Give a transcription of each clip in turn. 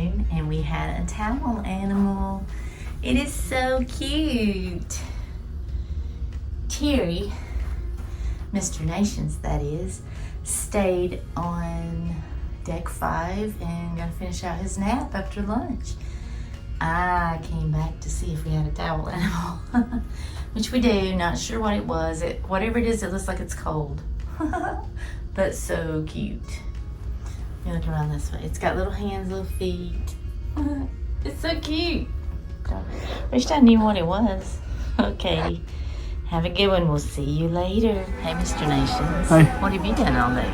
afternoon, and we had a towel animal. It is so cute. Terry, Mr. Nations that is, stayed on deck 5 and gonna finish out his nap after lunch. I came back to see if we had a towel animal, which we do. Not sure what it was. Whatever it is, it looks like it's cold, but so cute. You look around this way. It's got little hands, little feet. It's so cute. Wished I knew what it was. Okay, have a good one. We'll see you later. Hey, Mr. Nations. Hey. What have you done all day?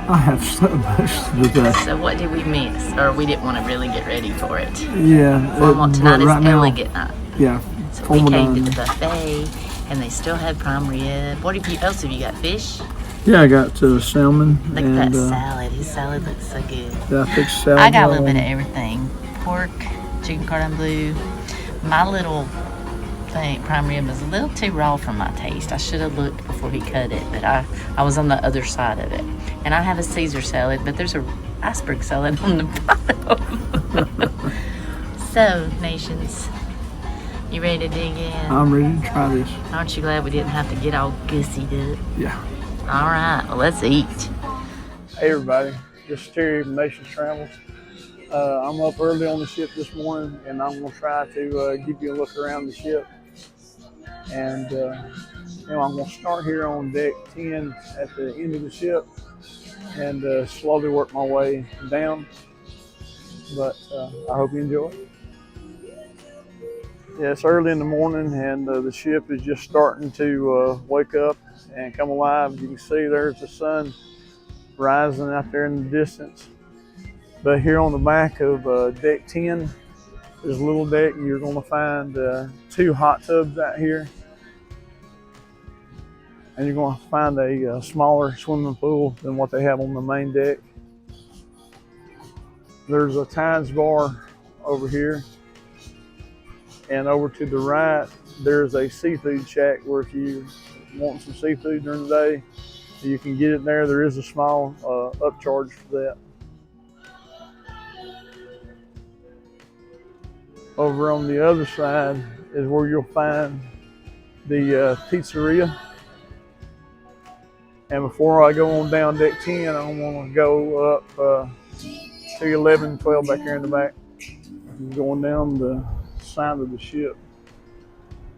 I have so much today. So what did we miss? Or we didn't want to really get ready for it. Yeah. Formal tonight is right now, elegant night. Yeah. So we came to done. the buffet, and they still had prime rib. What else have you got? Fish? Yeah, I got salmon. Look and, at that salad. His salad looks so good. Yeah, I picked salad. I got a little bit of everything. Pork, chicken cordon bleu. My little prime rib was a little too raw for my taste. I should have looked before he cut it, but I was on the other side of it. And I have a Caesar salad, but there's a iceberg salad on the bottom. So, Nations, you ready to dig in? I'm ready to try this. Aren't you glad we didn't have to get all gussied up? Yeah. All right, well, let's eat. Hey everybody, this is Terry from Nations Travels. I'm up early on the ship this morning, and I'm going to try to give you a look around the ship. And I'm going to start here on deck 10 at the end of the ship and slowly work my way down. But I hope you enjoy it. Yeah, it's early in the morning, and the ship is just starting to wake up and come alive. You can see there's the sun rising out there in the distance. But here on the back of deck 10, there's a little deck. You're going to find 2 hot tubs out here. And you're going to find a smaller swimming pool than what they have on the main deck. There's a tides bar over here. And over to the right, there's a seafood shack where if you want some seafood during the day, you can get it there. There is a small upcharge for that. Over on the other side is where you'll find the pizzeria. And before I go on down deck 10, I'm going to go up to 11, 12 back here in the back. Going down the side of the ship.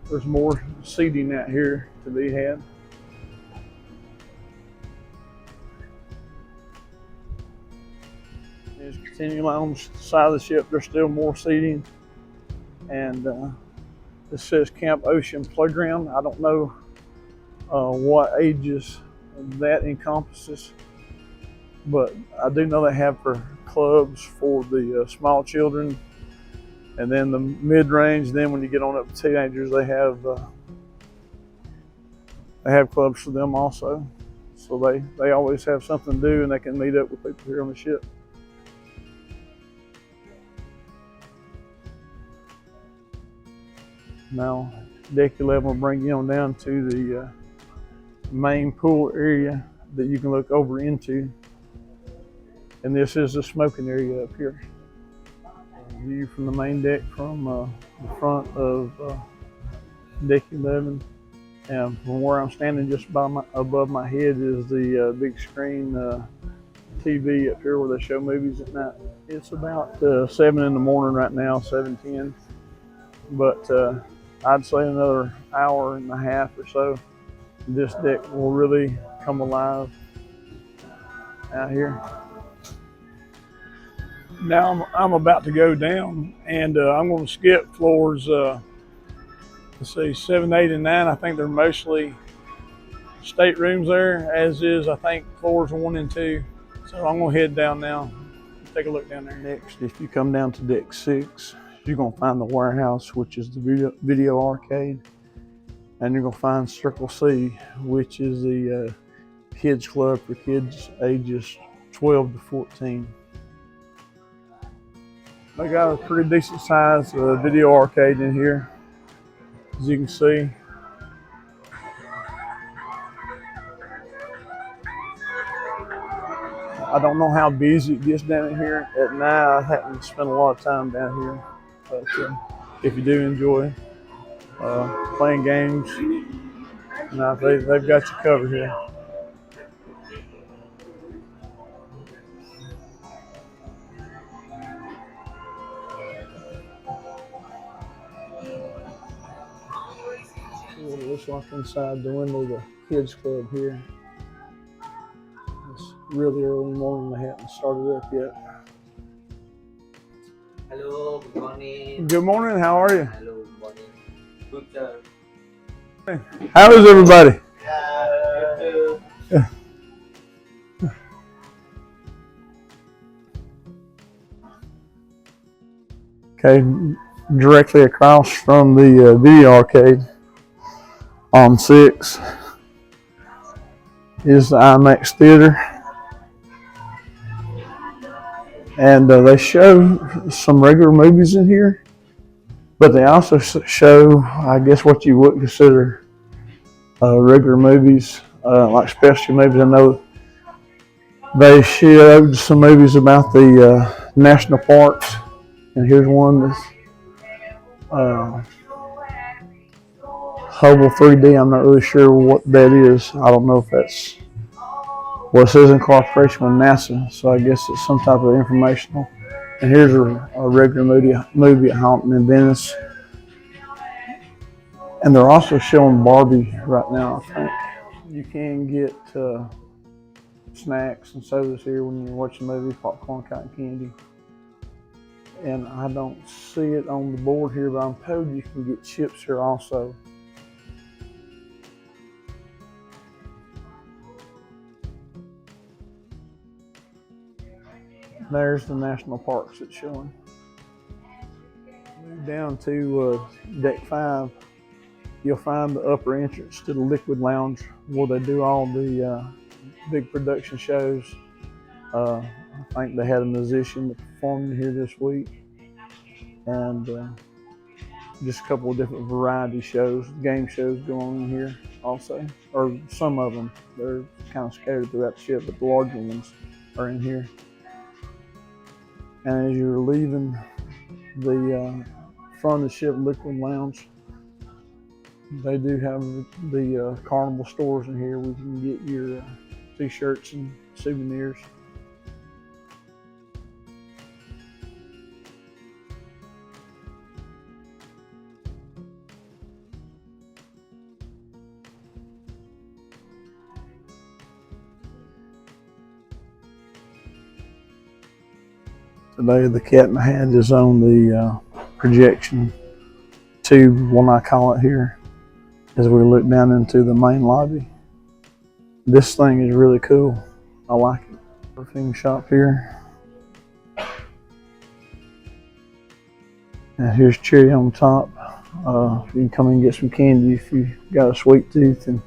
There's more seating out here to be had. Just continuing along the side of the ship, there's still more seating. And this says Camp Ocean Playground. I don't know what ages that encompasses, but I do know they have for clubs for the small children, and then the mid-range. Then when you get on up to teenagers, they have clubs for them also. So they always have something to do, and they can meet up with people here on the ship. Now, deck 11 will bring you on down to the main pool area that you can look over into. And this is the smoking area up here. View from the main deck from the front of deck 11. And from where I'm standing just above my head is the big screen TV up here where they show movies at night. It's about 7 in the morning right now, 7:10. But I'd say another hour and a half or so, this deck will really come alive out here. Now I'm about to go down, and I'm going to skip floors, let's see, 7, 8, and 9. I think they're mostly staterooms there, as is, I think, floors 1 and 2. So I'm going to head down now, take a look down there. Next, if you come down to deck 6, you're going to find the warehouse, which is the video arcade. And you're going to find Circle C, which is the kids club for kids ages 12 to 14. They got a pretty decent sized video arcade in here, as you can see. I don't know how busy it gets down here at night. I haven't spent a lot of time down here, but if you do enjoy playing games, they've got you covered here. See what it looks like inside the window of the kids club here. It's really early morning. They haven't started up yet. Hello, good morning. Good morning. How are you? Hello, good morning. Good, sir. How is everybody? Okay, directly across from the video arcade on 6 is the IMAX Theater. And they show some regular movies in here, but they also show, I guess, what you would consider regular movies, like specialty movies. I know they showed some movies about the national parks, and here's one that's Hubble 3D. I'm not really sure what that is. I don't know if that's, well, it says in cooperation with NASA, so I guess it's some type of informational. And here's a regular movie at Haunting in Venice. And they're also showing Barbie right now, I think. You can get snacks and sodas here when you're watching the movie, popcorn, cotton candy. And I don't see it on the board here, but I'm told you can get chips here also. There's the national parks it's showing. Move down to deck 5. You'll find the upper entrance to the Liquid Lounge where they do all the big production shows. I think they had a musician that performed here this week, and just a couple of different variety shows, game shows going on here also, or some of them. They're kind of scattered throughout the ship, but the larger ones are in here. And as you're leaving the front of the ship Liquid Lounge, they do have the Carnival stores in here where you can get your t-shirts and souvenirs. Today the Cat in the Hat is on the projection tube, one I call it here, as we look down into the main lobby. This thing is really cool. I like it. Perfume shop here. And here's cherry on top. You can come in and get some candy if you got a sweet tooth and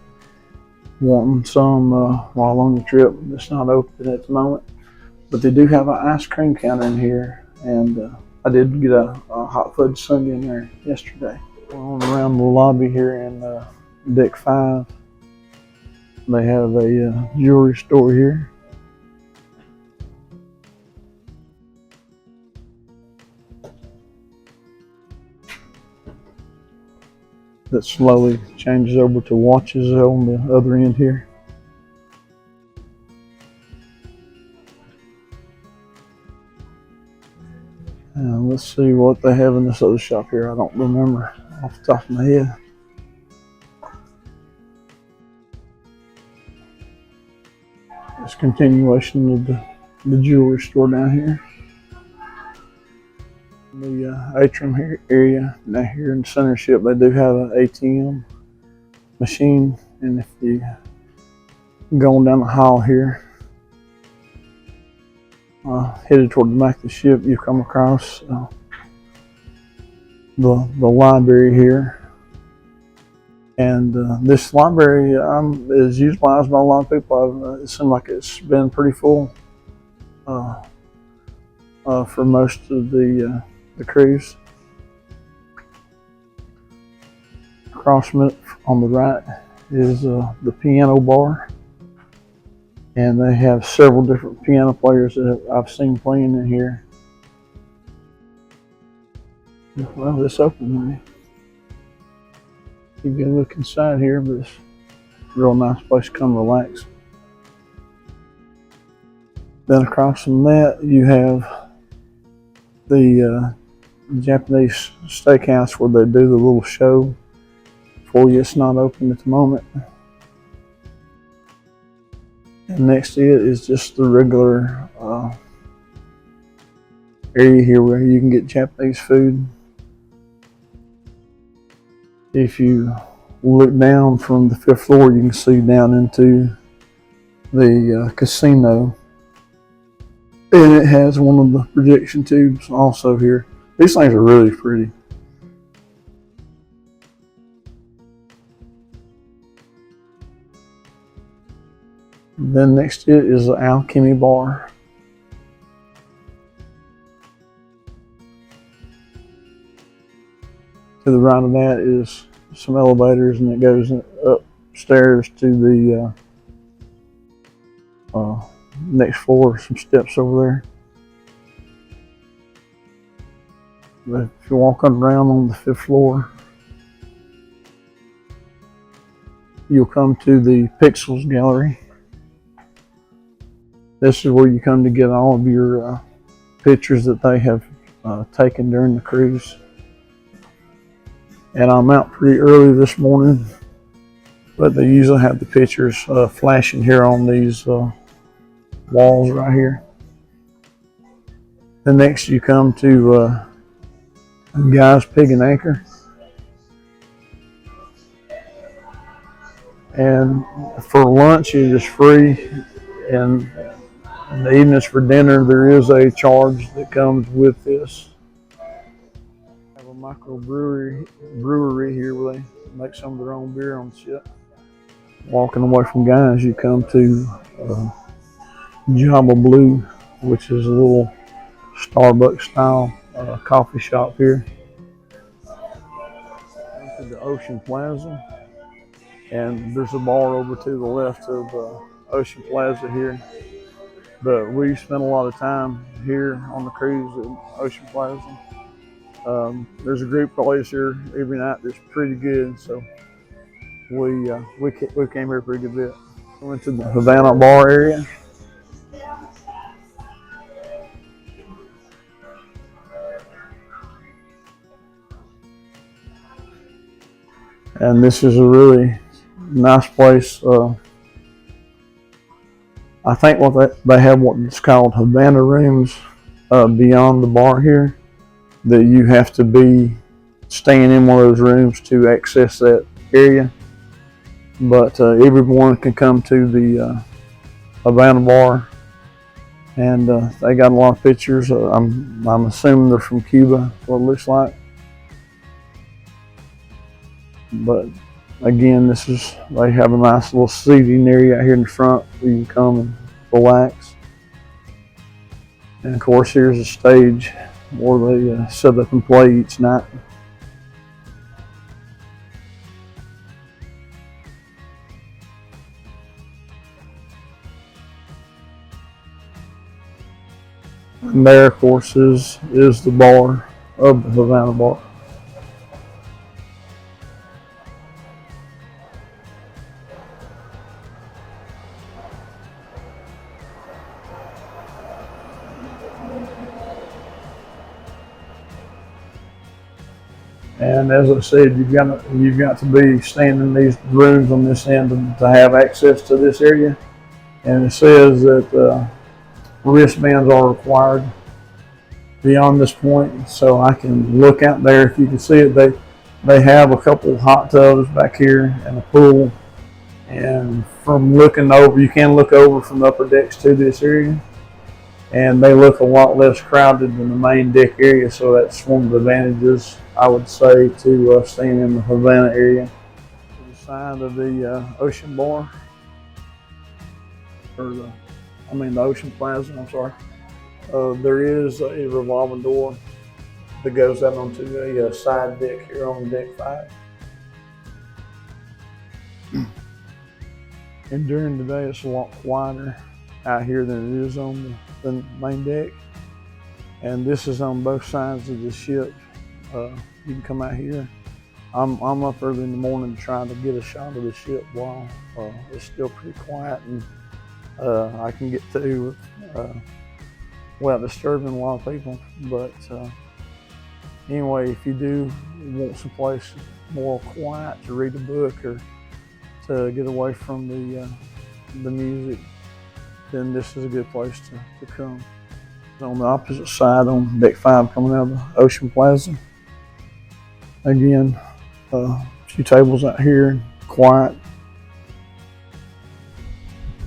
wanting some while on the trip. It's not open at the moment, but they do have an ice cream counter in here, and I did get a hot fudge sundae in there yesterday. On around the lobby here in deck 5, they have a jewelry store here. That slowly changes over to watches on the other end here. And let's see what they have in this other shop here. I don't remember off the top of my head. It's a continuation of the jewelry store down here. The atrium here area down here in the center ship, they do have an ATM machine, and if you going down the hall here, headed toward the back of the ship, you come across the library here. And this library is utilized by a lot of people. It seems like it's been pretty full for most of the cruise. Across from it on the right is the piano bar. And they have several different piano players that I've seen playing in here. Well, this open. You can look inside here, but it's a real nice place to come relax. Then across from that, you have the Japanese steakhouse where they do the little show for you. It's not open at the moment. And next to it is just the regular area here where you can get Japanese food. If you look down from the 5th floor, you can see down into the casino. And it has one of the projection tubes also here. These things are really pretty. Then next to it is the Alchemy Bar. To the right of that is some elevators, and it goes upstairs to the next floor. Some steps over there. But if you're walking around on the 5th floor, you'll come to the Pixels Gallery. This is where you come to get all of your pictures that they have taken during the cruise. And I'm out pretty early this morning, but they usually have the pictures flashing here on these walls right here. Then next you come to Guy's Pig and Anchor. And for lunch it is free, and in the evenings for dinner there is a charge that comes with this. Have a microbrewery here where they make some of their own beer on the ship. Walking away from Guy's, you come to Java Blue, which is a little Starbucks style coffee shop here. Come to the Ocean Plaza, and there's a bar over to the left of Ocean Plaza here. But we spent a lot of time here on the cruise at Ocean Plaza. There's a group place here every night that's pretty good, so we came here a pretty good bit. We went to the Havana bar area. And this is a really nice place. I think they have what's called Havana rooms beyond the bar here, that you have to be staying in one of those rooms to access that area. But everyone can come to the Havana bar, and they got a lot of pictures. I'm assuming they're from Cuba, what it looks like. But again, they have a nice little seating area out here in the front where you can come and relax. And of course, here's a stage where they set up and play each night. And there, of course, is the bar of the Havana bar. And as I said, you've got to be staying in these rooms on this end to have access to this area. And it says that wristbands are required beyond this point. So I can look out there. If you can see it, they have a couple of hot tubs back here and a pool. And from looking over, you can look over from the upper decks to this area. And they look a lot less crowded than the main deck area, so that's one of the advantages, I would say, to staying in the Havana area. To the side of the Ocean Bar, the Ocean Plaza, I'm sorry, there is a revolving door that goes out onto a side deck here on deck 5. And during the day, it's a lot quieter out here than it is on the main deck. And this is on both sides of the ship. You can come out here. I'm up early in the morning trying to get a shot of the ship while it's still pretty quiet, and I can get to without disturbing a lot of people. But anyway, if you do want some place more quiet to read a book or to get away from the music, then this is a good place to come. On the opposite side, on deck 5, coming out of the Ocean Plaza. Again, a few tables out here, quiet.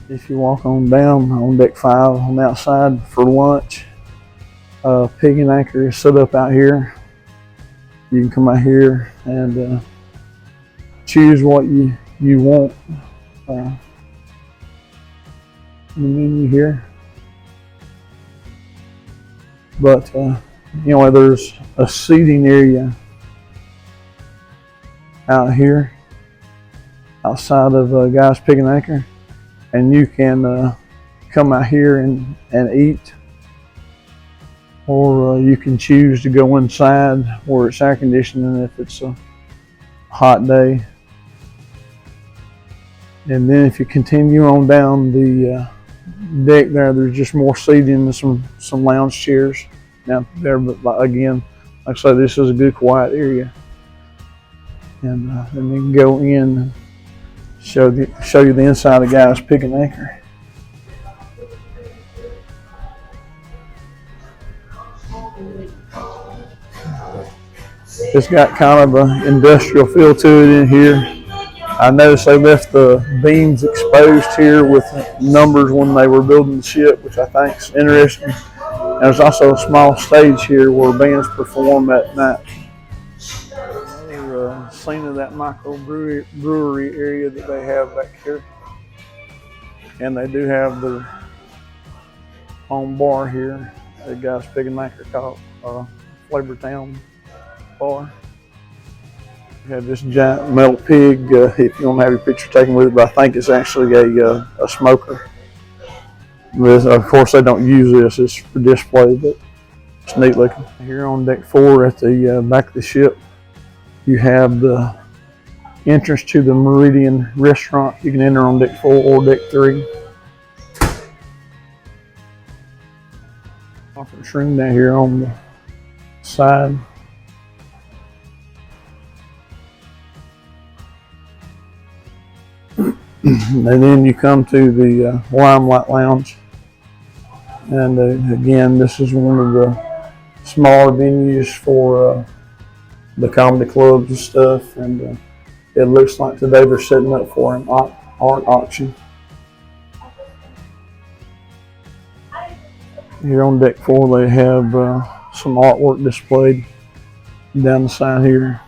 If you walk on down on deck 5 on the outside for lunch, Pig and Anchor is set up out here. You can come out here and choose what you want in the menu here. But anyway, there's a seating area out here outside of Guy's Pig and Anchor, and you can come out here and eat, or you can choose to go inside where it's air conditioning if it's a hot day. And then if you continue on down the deck there's just more seating and some lounge chairs out there. But again, like I said, this is a good quiet area. And then go in and show you the inside of Guy's Pig and Anchor. It's got kind of an industrial feel to it in here. I noticed they left the beams exposed here with numbers when they were building the ship, which I think is interesting. And there's also a small stage here where bands perform at night. Another scene of that micro brewery area that they have back here. And they do have their own bar here at Guy's Pig and Anchor called Flavor Town Bar. We have this giant metal pig, if you want to have your picture taken with it, but I think it's actually a smoker. Of course, they don't use this, it's for display, but it's neat looking. Here on deck 4 at the back of the ship, you have the entrance to the Meridian restaurant. You can enter on deck 4 or deck 3. Conference room down here on the side. And then you come to the Limelight Lounge, and again, this is one of the smaller venues for the comedy clubs and stuff. And it looks like today they're setting up for an art auction. Here on deck 4, they have some artwork displayed down the side here,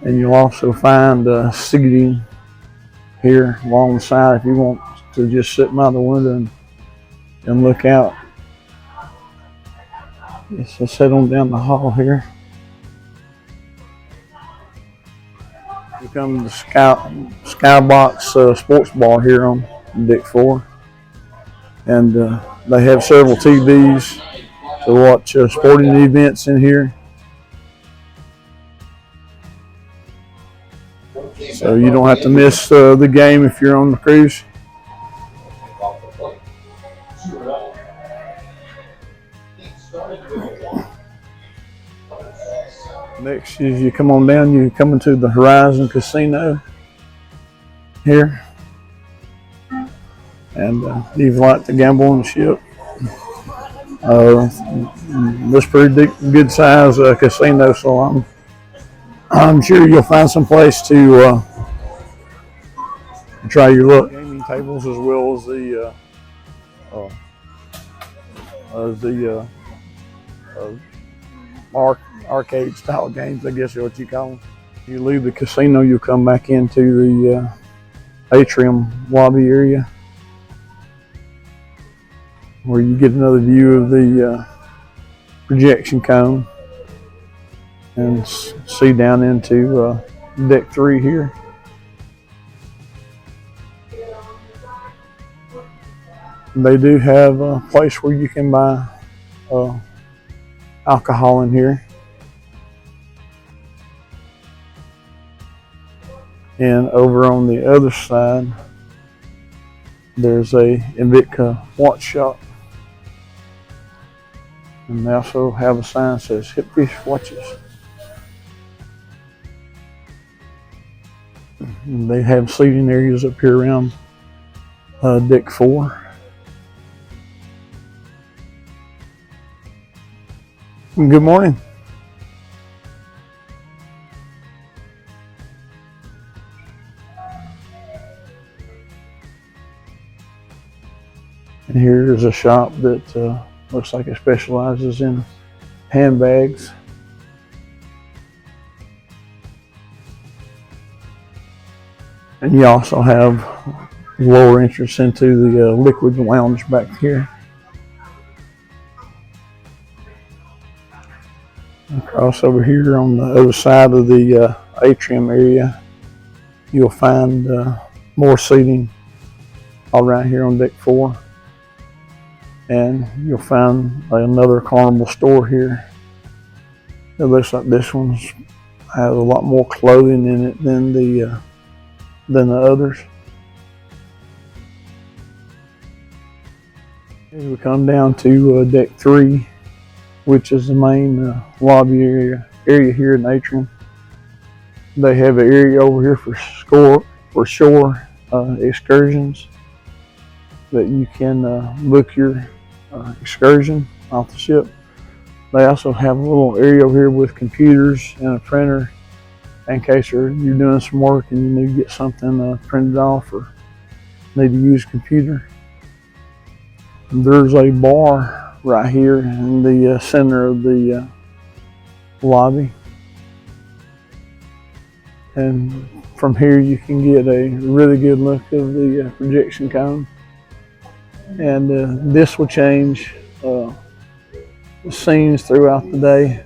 and you'll also find seating here along the side if you want to just sit by the window and look out. Yes, let's head on down the hall here. You come to the Skybox Sports Bar here on deck 4, and they have several TVs to watch sporting events in here. So you don't have to miss the game if you're on the cruise. Next, as you come on down, you come into the Horizon Casino here. And if you like to gamble on the ship, this is pretty good size casino, so I'm sure you'll find some place to try your luck. Gaming tables as well as the arcade style games, I guess is what you call them. You leave the casino, you'll come back into the atrium lobby area, where you get another view of the projection cone and see down into deck 3 here. They do have a place where you can buy alcohol in here. And over on the other side, there's a Invicta watch shop. And they also have a sign that says Hip Fish Watches. And they have seating areas up here around deck 4. Good morning. And here is a shop that looks like it specializes in handbags. And you also have lower entrance into the liquid lounge back here. Across over here on the other side of the atrium area, you'll find more seating all right here on deck 4. And you'll find another Carnival store here. It looks like this one has a lot more clothing in it than the others. As we come down to deck 3, which is the main lobby area here in the atrium. They have an area over here for shore excursions that you can book your excursion off the ship. They also have a little area over here with computers and a printer in case you're doing some work and you need to get something printed off or need to use a computer. There's a bar right here in the center of the lobby, and from here you can get a really good look of the projection cone. And this will change the scenes throughout the day.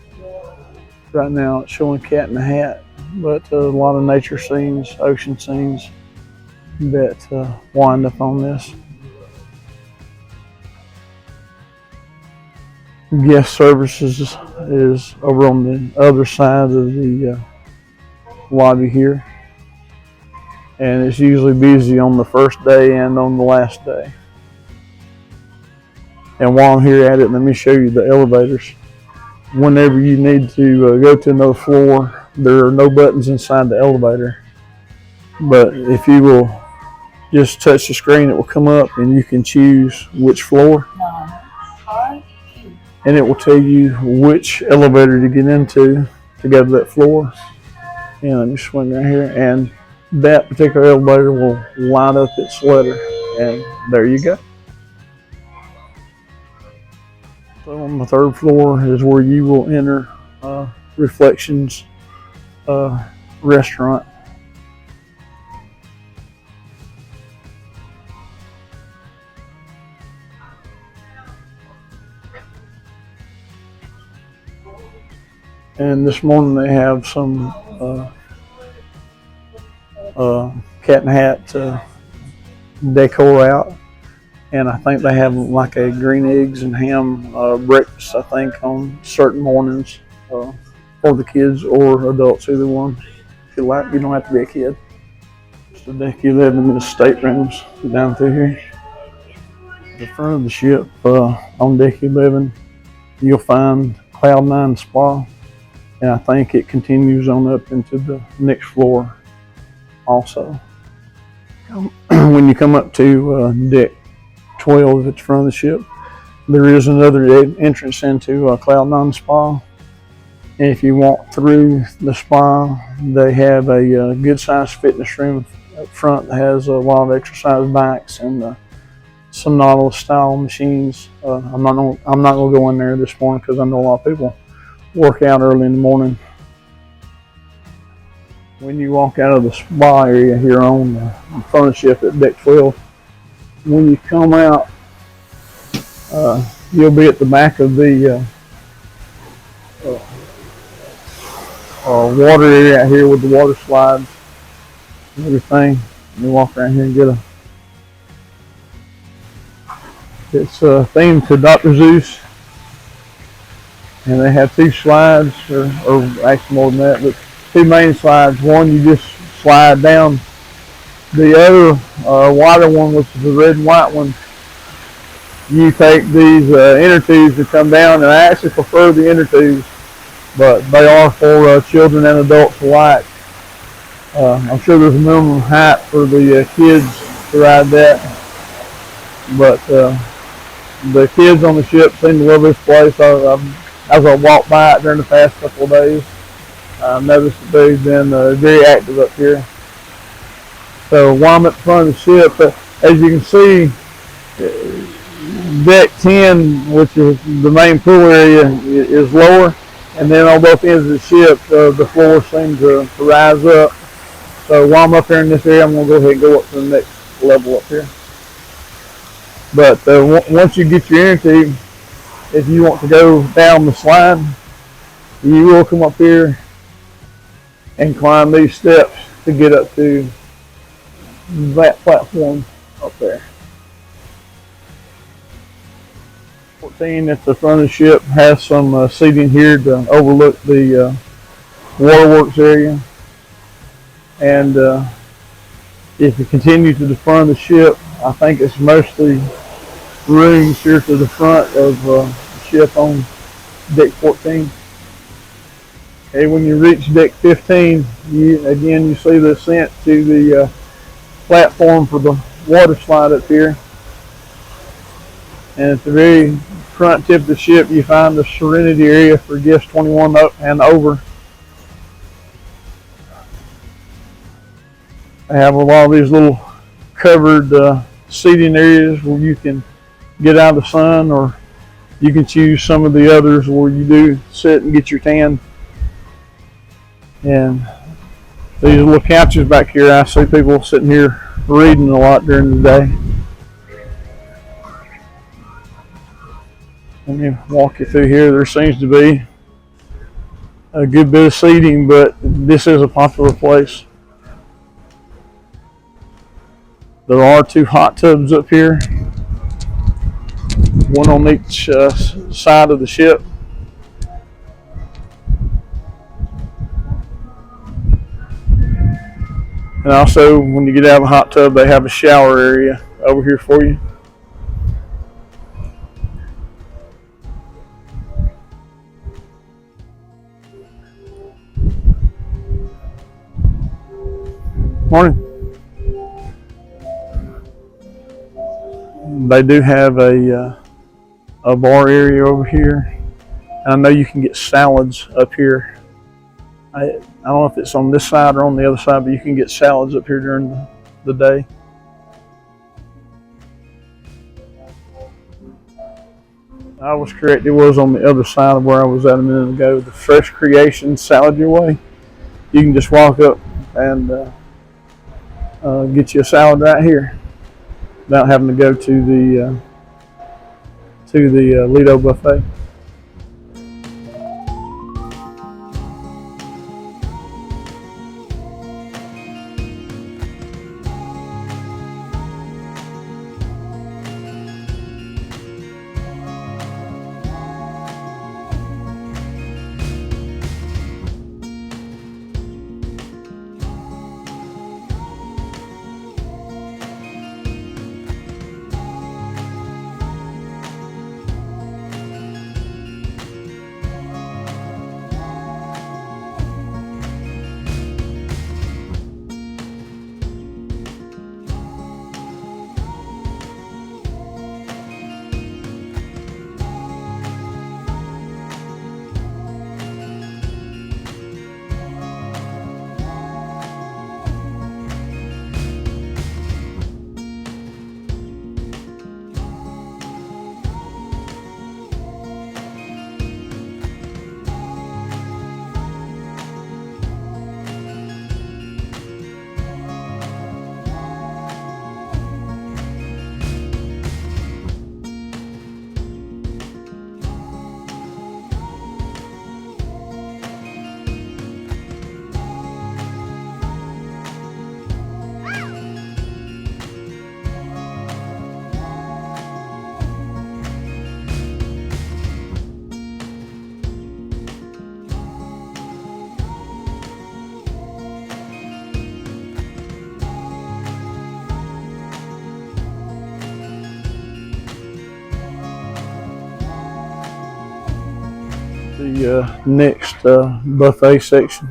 Right now it's showing Cat in the Hat, but a lot of nature scenes, ocean scenes that wind up on this. Guest services is over on the other side of the lobby here, and it's usually busy on the first day and on the last day. And while I'm here at it, let me show you the elevators. Whenever you need to go to another floor, there are no buttons inside the elevator, but if you will just touch the screen, it will come up and you can choose which floor. And it will tell you which elevator to get into to go to that floor. And let me swing right here, and that particular elevator will line up its letter, and there you go. So on the 3rd floor is where you will enter Reflections restaurant. And this morning they have some Cat in the Hat decor out, and I think they have like a green eggs and ham breakfast, I think, on certain mornings for the kids or adults, either one. If you like, you don't have to be a kid. So deck 11 is staterooms down through here. The front of the ship on deck 11, you'll find Cloud 9 Spa. And I think it continues on up into the next floor also. When you come up to deck 12 at the front of the ship, there is another entrance into Cloud 9 Spa. And if you walk through the spa, they have a good sized fitness room up front that has a lot of exercise bikes and some Nautilus style machines. I'm not gonna go in there this morning because I know a lot of people work out early in the morning. When you walk out of the spa area here on the front of the ship at deck 12, when you come out, you'll be at the back of the water area out here with the water slides and everything. You walk around here and get It's themed to Dr. Zeus, and they have two slides, or actually more than that, but two main slides. One you just slide down. The other wider one, which is the red and white one, you take these inner tubes that come down, and I actually prefer the inner tubes, but they are for children and adults alike. I'm sure there's a minimum height for the kids to ride that, but the kids on the ship seem to love this place. As I walked by it during the past couple of days, I've noticed that they've been very active up here. So while I'm at the front of the ship, as you can see, deck 10, which is the main pool area, is lower, and then on both ends of the ship, the floor seems to rise up. So while I'm up here in this area, I'm going to go ahead and go up to the next level up here. But once you get your inner tube, if you want to go down the slide, you will come up here and climb these steps to get up to that platform up there. 14 at the front of the ship has some seating here to overlook the waterworks area. And if you continue to the front of the ship, I think it's mostly rooms here to the front of the ship on deck 14. Okay, when you reach deck 15, you see the ascent to the platform for the water slide up here. And at the very front tip of the ship, you find the Serenity area for guests 21 and over. They have a lot of these little covered seating areas where you can get out of the sun, or you can choose some of the others where you do sit and get your tan. And these little couches back here, I see people sitting here reading a lot during the day. Let me walk you through here. There seems to be a good bit of seating, but this is a popular place. There are two hot tubs up here, one on each side of the ship. And also, when you get out of the hot tub, they have a shower area over here for you. Morning. They do have a bar area over here. And I know you can get salads up here. I don't know if it's on this side or on the other side, but you can get salads up here during the day. I was correct, it was on the other side of where I was at a minute ago. The Fresh Creation Salad Your Way. You can just walk up and get you a salad right here without having to go to the Lido buffet. the next buffet section.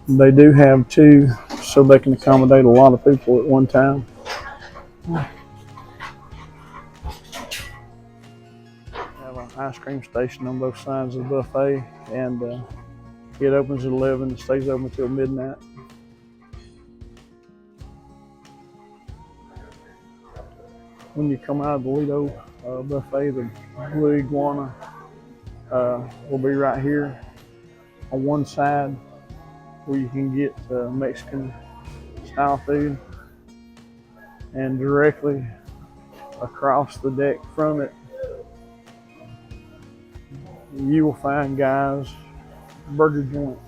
They do have two, so they can accommodate a lot of people at one time. Have an ice cream station on both sides of the buffet, and it opens at 11 and stays open until midnight. When you come out of the Lido buffet, the Blue Iguana will be right here on one side, where you can get Mexican style food, and directly across the deck from it you will find Guy's Burger Joint.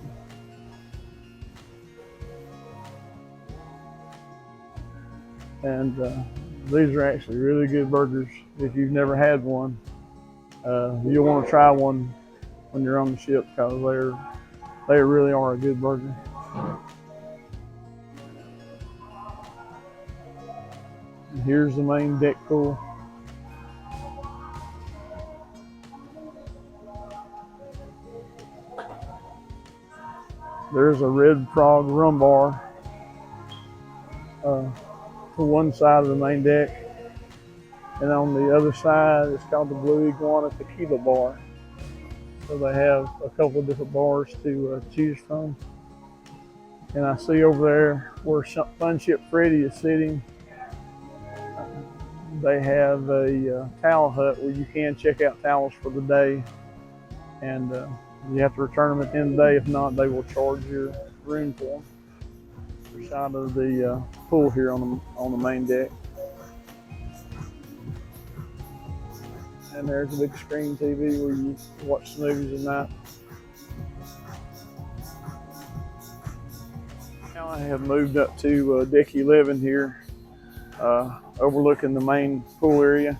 And these are actually really good burgers. If you've never had one, you'll want to try one when you're on the ship, because they really are a good burger. And here's the main deck pool. There's a Red Frog rum bar to one side of the main deck, and on the other side it's called the Blue Iguana Tequila Bar. So they have a couple of different bars to choose from. And I see over there where Fun Ship Freddy is sitting, they have a towel hut where you can check out towels for the day, and you have to return them at the end of the day. If not, they will charge your room for them. The side of the pool here on the main deck. And there's a big screen TV where you watch the movies at night. Now I have moved up to deck 11 here, overlooking the main pool area.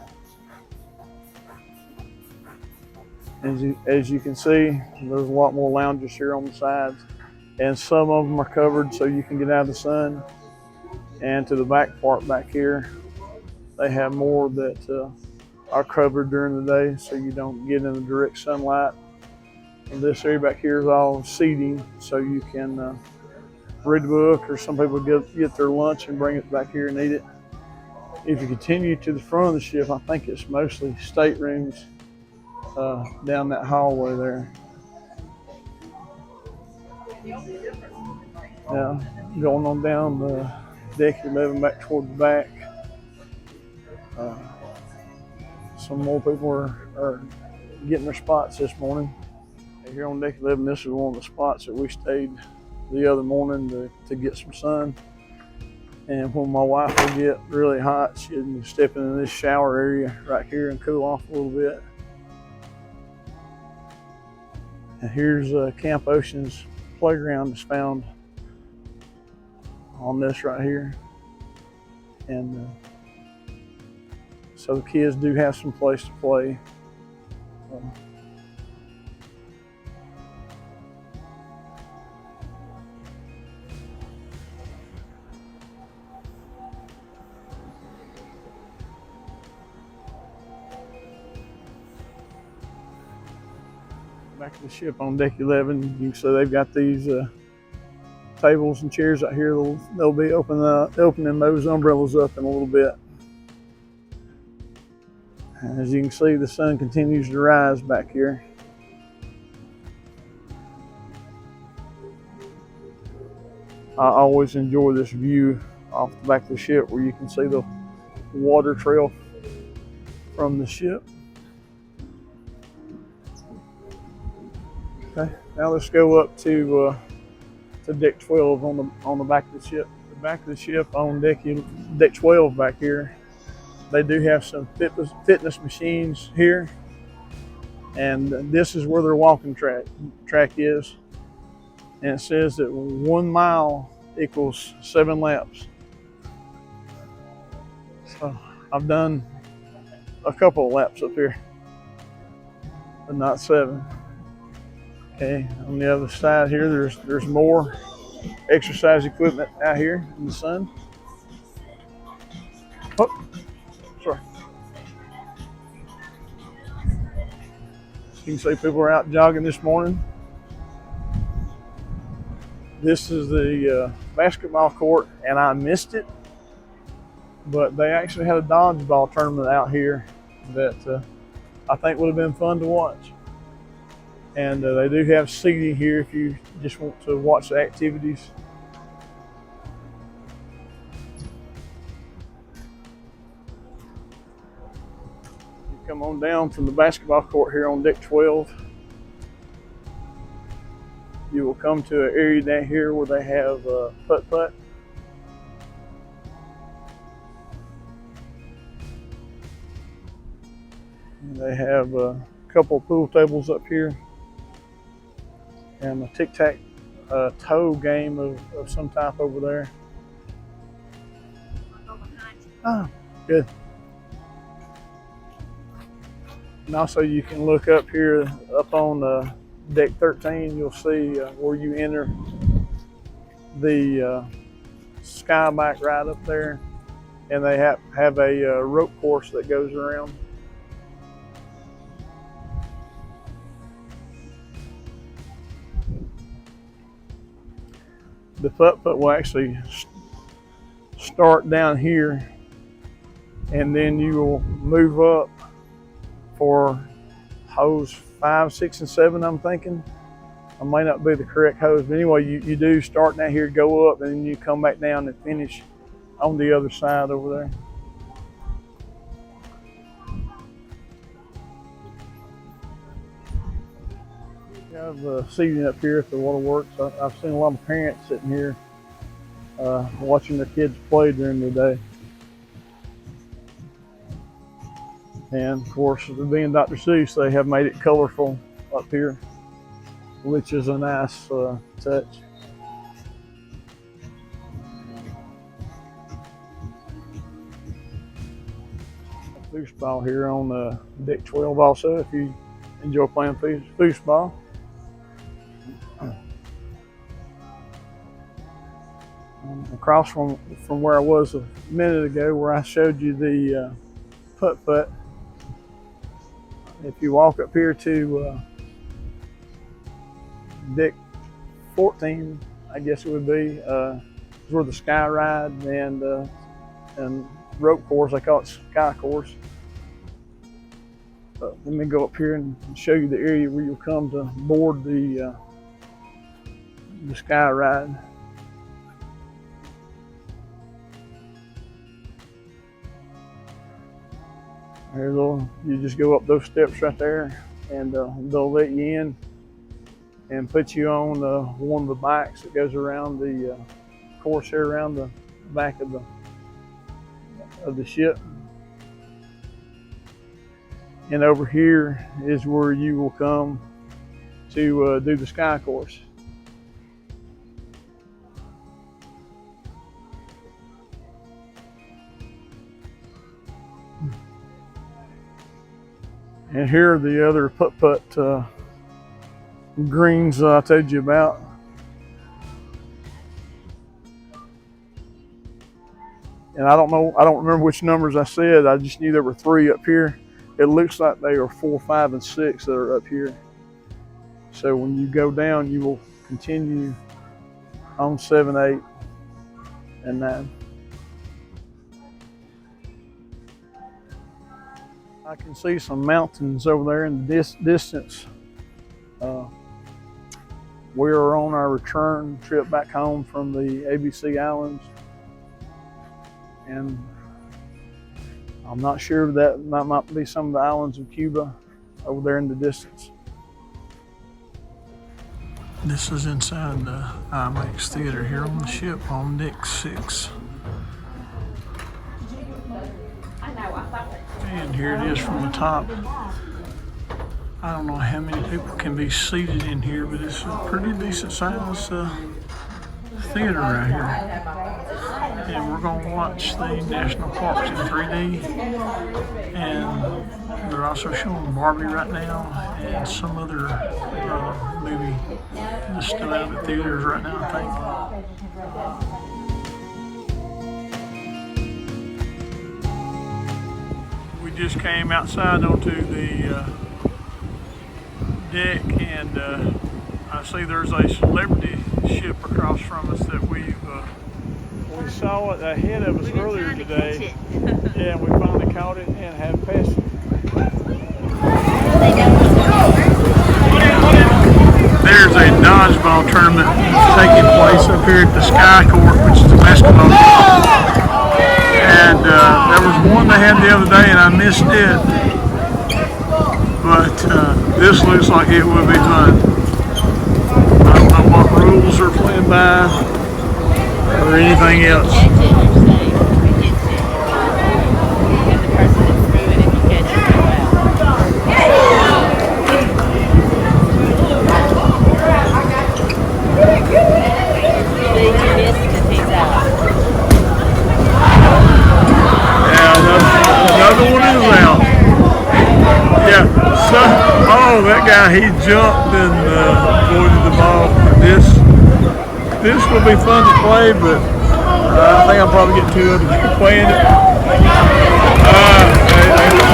As you can see, there's a lot more lounges here on the sides, and some of them are covered so you can get out of the sun. And to the back part back here, they have more that are covered during the day so you don't get in the direct sunlight. And this area back here is all seating, so you can read a book, or some people get their lunch and bring it back here and eat it. If you continue to the front of the ship, I think it's mostly staterooms down that hallway there. Now, going on down the deck 11 back toward the back, some more people are getting their spots this morning. Here on deck 11, this is one of the spots that we stayed the other morning to get some sun. And when my wife would get really hot, she'd step into this shower area right here and cool off a little bit. And here's Camp Ocean's playground that's found on this right here. And so the kids do have some place to play. Back to the ship on deck 11, you can see they've got these tables and chairs out here. They'll be opening those umbrellas up in a little bit. As you can see, the sun continues to rise back here. I always enjoy this view off the back of the ship where you can see the water trail from the ship. Okay, now let's go up to deck 12 on the back of the ship. The back of the ship on deck 12 back here, they do have some fitness machines here, and this is where their walking track is. And it says that 1 mile equals 7 laps. So I've done a couple of laps up here, but not 7. Okay, on the other side here, there's more exercise equipment out here in the sun. Oh, sorry. You can see people are out jogging this morning. This is the basketball court, and I missed it, but they actually had a dodgeball tournament out here that I think would have been fun to watch. And they do have seating here if you just want to watch the activities. You come on down from the basketball court here on deck 12. You will come to an area down here where they have putt-putt. They have a couple of pool tables up here and a tic-tac-toe game of some type over there. Oh, good. And also you can look up here up on deck 13. You'll see where you enter the sky bike ride up there, and they have a rope course that goes around. The putt-putt will actually start down here, and then you will move up for hose 5, 6, and 7, I'm thinking. I may not be the correct hose, but anyway, you do start down here, go up, and then you come back down and finish on the other side over there. We have seating up here at the waterworks. I've seen a lot of parents sitting here watching their kids play during the day. And of course, being Dr. Seuss, they have made it colorful up here, which is a nice touch. Foosball here on deck 12 also, if you enjoy playing foosball. Across from where I was a minute ago, where I showed you the putt-putt, if you walk up here to deck 14, I guess it would be, is where the sky ride and rope course, they call it sky course. Let me go up here and show you the area where you'll come to board the sky ride. You just go up those steps right there, and they'll let you in and put you on one of the bikes that goes around the course here around the back of the ship. And over here is where you will come to do the sky course. And here are the other putt-putt greens I told you about. And I don't remember which numbers I said. I just knew there were 3 up here. It looks like they are 4, 5, and 6 that are up here. So when you go down, you will continue on 7, 8, and 9. I can see some mountains over there in the distance. We are on our return trip back home from the ABC Islands, and I'm not sure that might be some of the islands of Cuba over there in the distance. This is inside the IMAX theater here on the ship on deck 6. And here it is from the top. I don't know how many people can be seated in here, but it's a pretty decent size theater right here. And we're going to watch the national parks in 3D. And they're also showing Barbie right now and some other movie that's still out at theaters right now, I think. We just came outside onto the deck, and I see there's a celebrity ship across from us that we saw it ahead of us earlier today. Yeah, and we finally caught it and have passed it. There's a dodgeball tournament taking place up here at the Sky Court, which is the basketball court. And there was one they had the other day and I missed it. But this looks like it will be fun. I don't know what rules are playing by or anything else. That guy, he jumped and avoided the ball. This will be fun to play, but I think I'll probably get two other people playing it.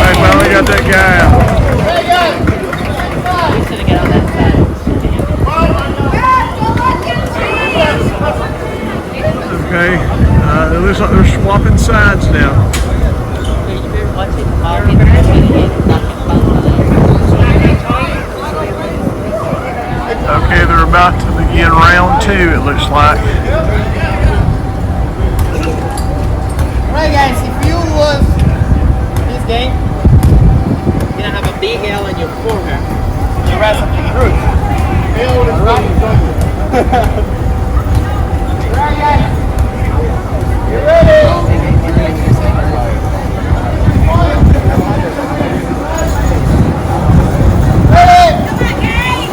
They finally got that guy out. We should have got on that side. Okay, it looks like they're swapping sides now. Okay, they're about to begin round 2, it looks like. Alright guys, if you lose this game, you're gonna have a big L in your forehead. The rest of the group. Alright guys, you ready?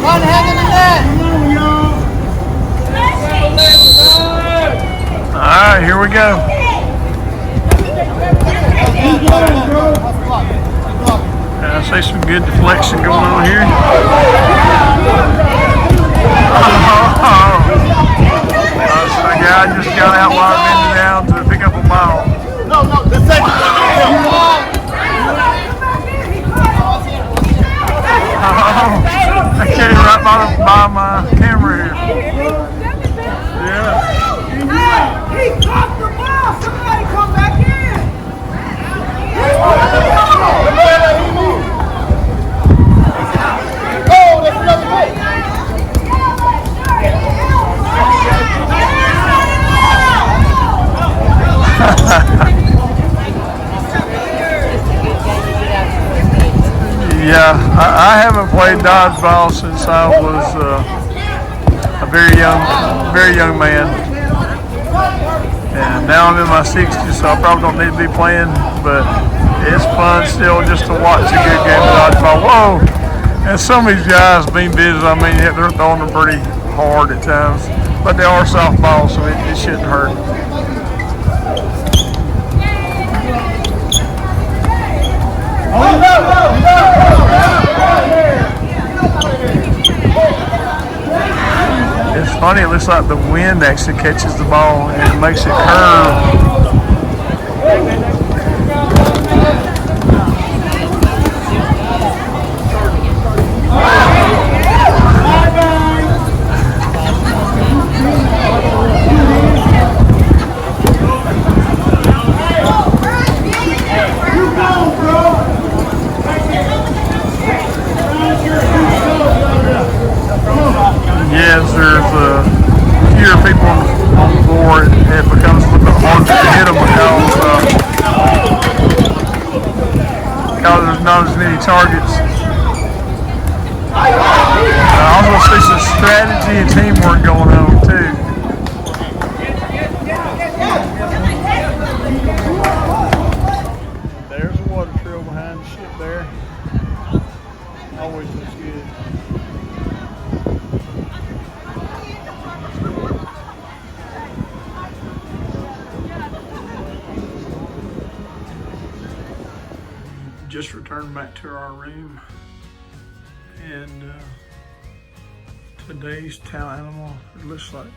One hand in the net. Alright, here we go. I see some good deflection going on here. The guy just got out while bending down to pick up a ball. No, the second one. I came right by my camera here. Yeah. He caught the ball. Somebody come back in. Oh, that's another goal. Yeah, I haven't played dodgeball since I was a very young man, and now I'm in my 60s, so I probably don't need to be playing. But it's fun still just to watch a good game of dodgeball. Whoa! And some of these guys being busy, I mean, they're throwing them pretty hard at times, but they are softball, so it shouldn't hurt. It's funny, it looks like the wind actually catches the ball and it makes it curve. Yes, there's fewer people on the board. It becomes a little bit harder to hit them because there's not as many targets. I also see some strategy and teamwork going on too. There's a water trail behind the ship there. Always looks good. Just returned back to our room, and today's tail animal, it looks like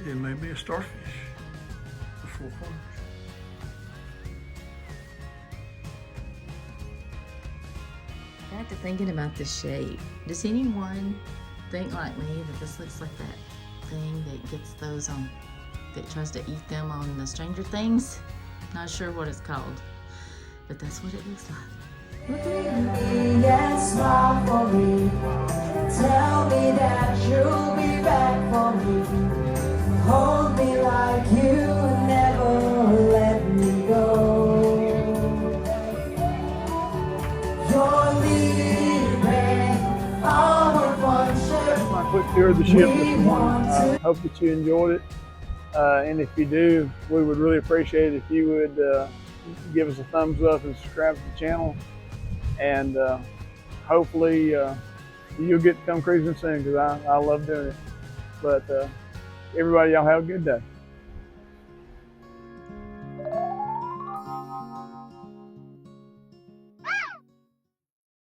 it may be a starfish, the 4 corners. got to thinking about the shape. Does anyone think like me that this looks like that thing that gets those on, that tries to eat them on the Stranger Things? Not sure what it's called, but that's what it looks like. Look at it. And smile for me. Tell me that you'll be back for me. Hold me like you never let me go. You're leaving our friendship. My quick tour of the ship this morning. I hope that you enjoyed it. And if you do, we would really appreciate it if you would give us a thumbs up and subscribe to the channel. And hopefully you'll get to come cruising soon, because I love doing it. But everybody, y'all have a good day.